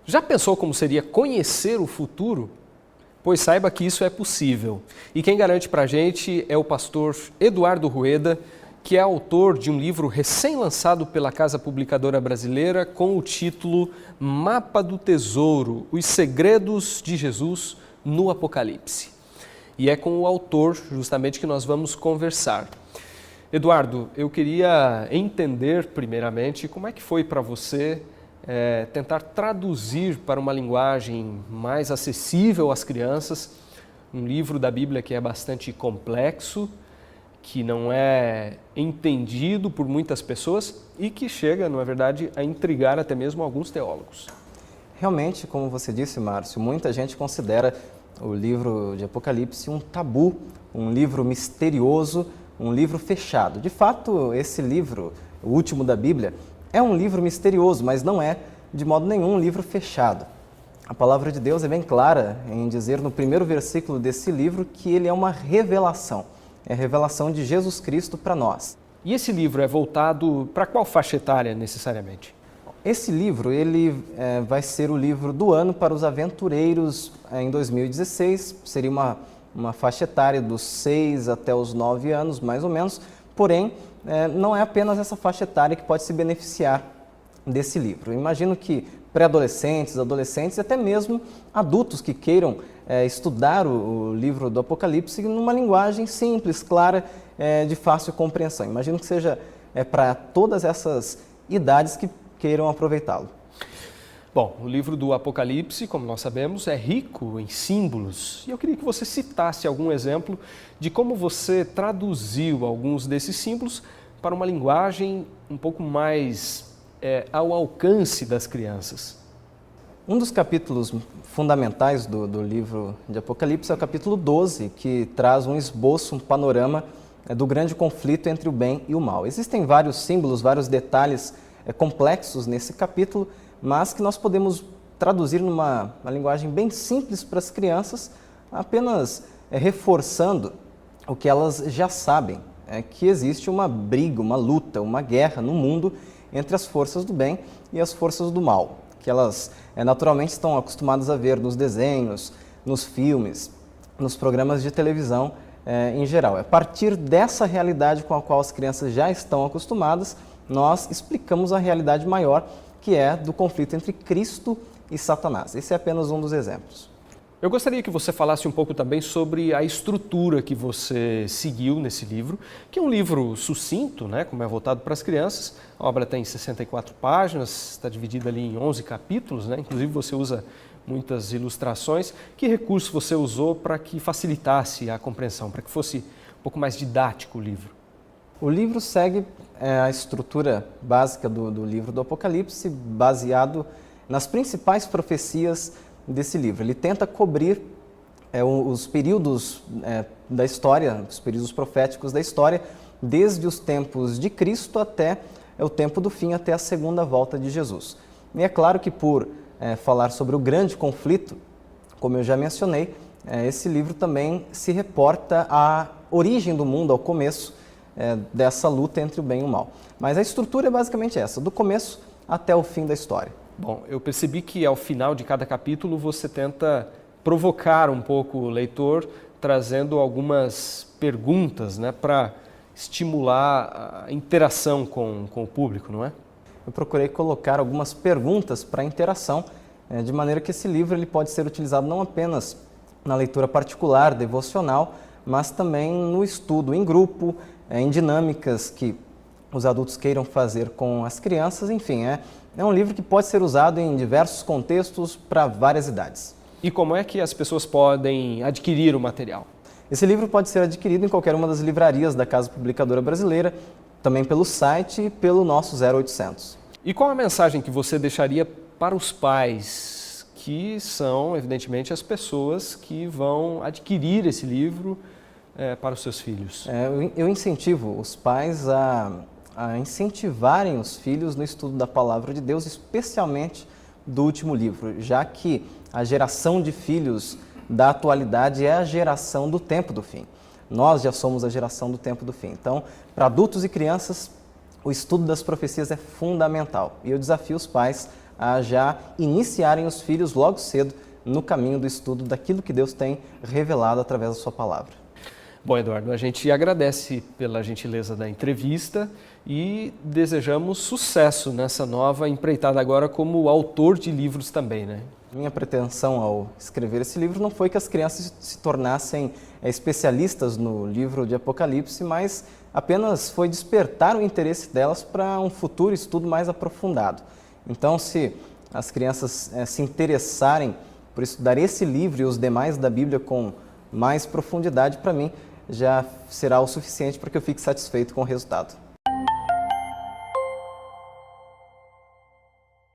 Já pensou como seria conhecer o futuro? Pois saiba que isso é possível. E quem garante para a gente é o pastor Eduardo Rueda, que é autor de um livro recém-lançado pela Casa Publicadora Brasileira com o título Mapa do Tesouro, os segredos de Jesus no Apocalipse. E é com o autor justamente que nós vamos conversar. Eduardo, eu queria entender primeiramente como é que foi para você tentar traduzir para uma linguagem mais acessível às crianças um livro da Bíblia que é bastante complexo, que não é entendido por muitas pessoas e que chega, na verdade, a intrigar até mesmo alguns teólogos. Realmente, como você disse, Márcio, muita gente considera o livro de Apocalipse um tabu, um livro misterioso, um livro fechado. De fato, esse livro, o último da Bíblia, é um livro misterioso, mas não é, de modo nenhum, um livro fechado. A palavra de Deus é bem clara em dizer no primeiro versículo desse livro que ele é uma revelação. É a revelação de Jesus Cristo para nós. E esse livro é voltado para qual faixa etária, necessariamente? Esse livro ele vai ser o livro do ano para os aventureiros em 2016. Seria uma faixa etária dos 6 até os 9 anos, mais ou menos. Porém, não é apenas essa faixa etária que pode se beneficiar desse livro. Eu imagino que pré-adolescentes, adolescentes e até mesmo adultos que queiram estudar o livro do Apocalipse numa linguagem simples, clara, de fácil compreensão. Imagino que seja para todas essas idades que queiram aproveitá-lo. Bom, o livro do Apocalipse, como nós sabemos, é rico em símbolos. E eu queria que você citasse algum exemplo de como você traduziu alguns desses símbolos para uma linguagem um pouco mais ao alcance das crianças. Um dos capítulos fundamentais do livro de Apocalipse é o capítulo 12, que traz um esboço, um panorama do grande conflito entre o bem e o mal. Existem vários símbolos, vários detalhes complexos nesse capítulo, mas que nós podemos traduzir numa linguagem bem simples para as crianças, apenas reforçando o que elas já sabem, que existe uma briga, uma luta, uma guerra no mundo entre as forças do bem e as forças do mal, que elas naturalmente estão acostumadas a ver nos desenhos, nos filmes, nos programas de televisão em geral. A partir dessa realidade com a qual as crianças já estão acostumadas, nós explicamos a realidade maior, que é do conflito entre Cristo e Satanás. Esse é apenas um dos exemplos. Eu gostaria que você falasse um pouco também sobre a estrutura que você seguiu nesse livro, que é um livro sucinto, né, como é voltado para as crianças. A obra tem 64 páginas, está dividida ali em 11 capítulos, né? Inclusive você usa muitas ilustrações. Que recurso você usou para que facilitasse a compreensão, para que fosse um pouco mais didático o livro? O livro segue a estrutura básica do livro do Apocalipse, baseado nas principais profecias desse livro. Ele tenta cobrir os períodos da história, os períodos proféticos da história, desde os tempos de Cristo até o tempo do fim, até a segunda volta de Jesus. E é claro que por falar sobre o grande conflito, como eu já mencionei, esse livro também se reporta à origem do mundo, ao começo dessa luta entre o bem e o mal. Mas a estrutura é basicamente essa, do começo até o fim da história. Bom, eu percebi que ao final de cada capítulo você tenta provocar um pouco o leitor, trazendo algumas perguntas, né, para estimular a interação com o público, não é? Eu procurei colocar algumas perguntas para interação, de maneira que esse livro ele pode ser utilizado não apenas na leitura particular, devocional, mas também no estudo em grupo, em dinâmicas que os adultos queiram fazer com as crianças, enfim, é um livro que pode ser usado em diversos contextos para várias idades. E como é que as pessoas podem adquirir o material? Esse livro pode ser adquirido em qualquer uma das livrarias da Casa Publicadora Brasileira, também pelo site e pelo nosso 0800. E qual a mensagem que você deixaria para os pais, que são, evidentemente, as pessoas que vão adquirir esse livro para os seus filhos? Eu incentivo os pais a incentivarem os filhos no estudo da Palavra de Deus, especialmente do último livro, já que a geração de filhos da atualidade é a geração do tempo do fim. Nós já somos a geração do tempo do fim. Então, para adultos e crianças, o estudo das profecias é fundamental. E eu desafio os pais a já iniciarem os filhos logo cedo no caminho do estudo daquilo que Deus tem revelado através da sua palavra. Bom, Eduardo, a gente agradece pela gentileza da entrevista e desejamos sucesso nessa nova empreitada agora como autor de livros também, né? Minha pretensão ao escrever esse livro não foi que as crianças se tornassem especialistas no livro de Apocalipse, mas apenas foi despertar o interesse delas para um futuro estudo mais aprofundado. Então, se as crianças se interessarem por estudar esse livro e os demais da Bíblia com mais profundidade, para mim já será o suficiente para que eu fique satisfeito com o resultado.